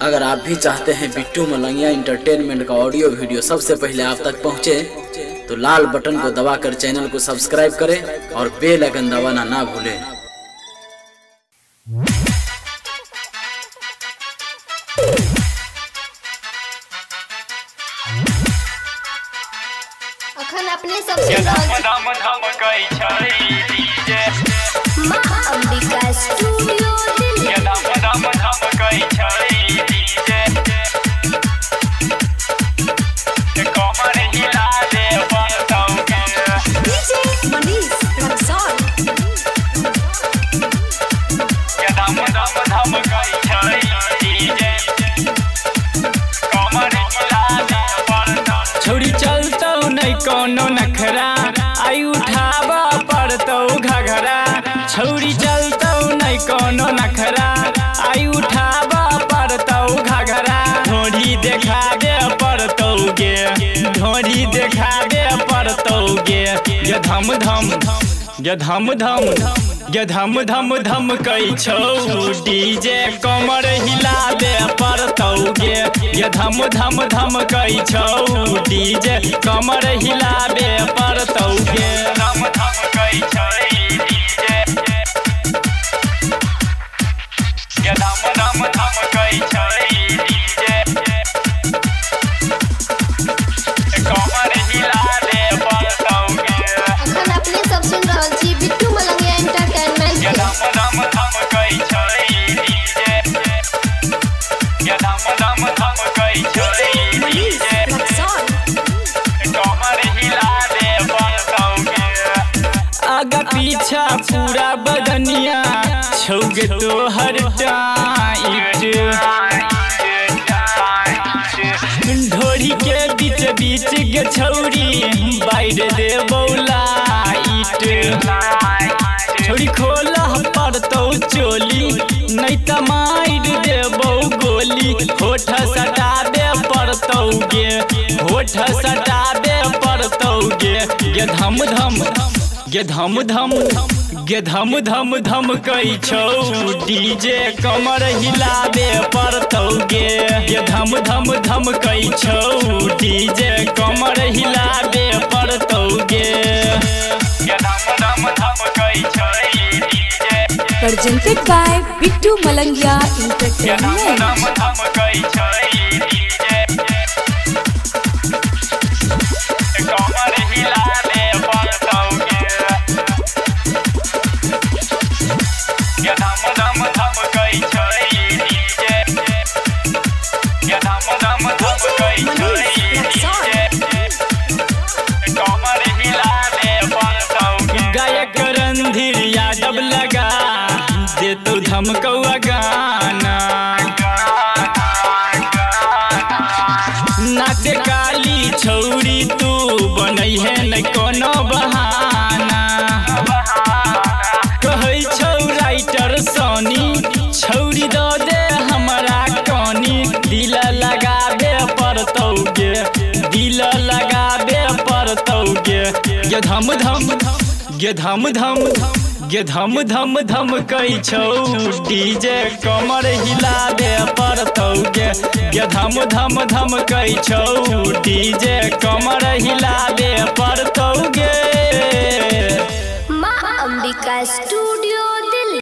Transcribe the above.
अगर आप भी चाहते हैं बिट्टू मलंगिया इंटरटेनमेंट का ऑडियो वीडियो सबसे पहले आप तक पहुंचे, तो लाल बटन को दबाकर चैनल को सब्सक्राइब करें और बेल आइकन दबाना ना भूलें। अखन अपने सबसे माँ अंबिका स्टूडियो दिल्ली। छोड़ी चलतौ नहीं कोनो नखरा, आई उठावा पड़तौ घघरा। छोड़ी चलतौ नहीं कोनो नखरा, आई उठावा पड़तौ घघरा। ढोढ़ी देखा दे पड़तौ गे, ढोढ़ी देखा दे पड़तौ गे। ये धम धम, ये धम धम, ये धम धम धम कई छौ। डीजे कमर हिला दे पड़तौ गे। ये धम धम धम कई छौ। डीजे कमर हिला दे पड़तौ गे। धम धम कई छौ डीजे। ये धम धम धम कई छौ डीजे। कमर हिला दे पड़तौ गे। अखन अपने सब सुन रहल छी बिट्टू मलंगिया एंटरटेनमेंट। ये धम धम धम कई छौ डीजे। ये धम धम धम कई छौ डीजे। कमर हिला दे पड़तौ गे। आगा पीछा पूरा बदनिया छौगे तोहर टाइट। ढोरी के बीच बीच गे छौरी बाइर दे बौलाइट। छोड़ी खोला पड़तौ चोली, नहीं त मार देबौ गोली। होठ सटा दे पड़तौ गे, होठ सटा दे पड़तौ गे। ये धम धम, ये धम धम, ये धम धम धम कई छौ। डीजे कमर हिला दे पड़तौ गे। ये धम धम धम कई छौ। डीजे कमर हिला दे पड़तौ गे। ये धम धम धम कई छौ DJ. Presented by Bittu Malangiya ये धम Entertainment. धम धम कई छौ डीजे। कमर हिला दे पड़तौ गे। ये धम धम धम कई छौ डीजे। ये धम धम धम कई छौ डीजे। कमर हिला दे पड़तौ गे। गायक रणधीर यादव लगा दे तू धमकौआ गाना। नाचे काली छौरी तू बनई है न कोनो बहाना। कहै छौ राइटर सोनी छौरी दो दे हमरा कानी। दिल लगाबे पड़तौ गे, दिल लगाबे पड़तौ गे। ये धम धम, ये धम धम, ये धम धम धम कई छौ। डीजे कमर हिला दे पड़तौ गे। ये धम धम धम कई छौ। डीजे कमर हिला दे पड़तौ गे। माँ अंबिका स्टूडियो।